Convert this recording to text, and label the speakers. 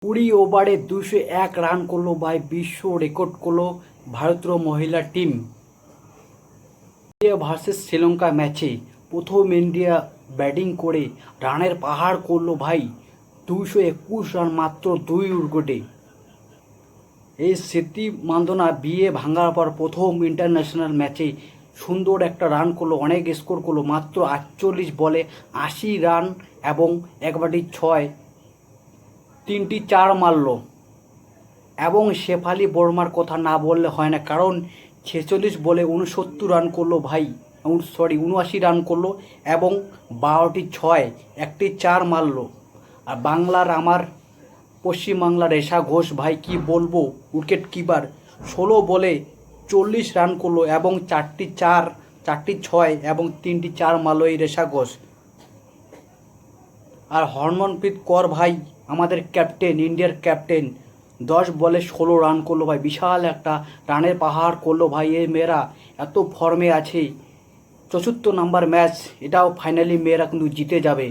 Speaker 1: কুড়ি ওভারে 201 রান করলো ভাই, বিশ্ব রেকর্ড করলো ভারতীয় মহিলা টিম। ইন্ডিয়া ভার্সেস শ্রীলঙ্কা ম্যাচে প্রথম ইন্ডিয়া ব্যাটিং করে রানের পাহাড় করলো ভাই, 221 রান মাত্র 2 উইকেটে। এই স্মৃতি মান্দনা বিয়ে ভাঙার পর প্রথম ইন্টারন্যাশনাল ম্যাচে সুন্দর একটা রান করলো, অনেক স্কোর করলো, মাত্র 48 বলে 80 রান এবং একবারটি 6, 3টি 4 মারল। এবং শেফালি বর্মার কথা না বললে হয় না, কারণ 46 বলে 69 রান করলো ভাই, 79 রান করলো এবং 12টি 6, একটি 4 মারলো। আর বাংলার আমার পশ্চিমবাংলার রেশা ঘোষ ভাই কি বলবো, উইকেট কিপার 16 বলে 40 রান করলো এবং 4টি 4, 4টি 6 এবং 3টি 4 মারলো এই রেশা ঘোষ। আর হরমনপ্রীত কৌর ভাই আমাদের ক্যাপ্টেন, ইন্ডিয়ার ক্যাপ্টেন, 10 বলে 16 রান করলো ভাই, বিশাল একটা রানের পাহাড় করলো ভাই। এই মেয়েরা এত ফর্মে আছে, 74 নাম্বার ম্যাচ, এটাও ফাইনালি মেয়েরা কিন্তু জিতে যাবে।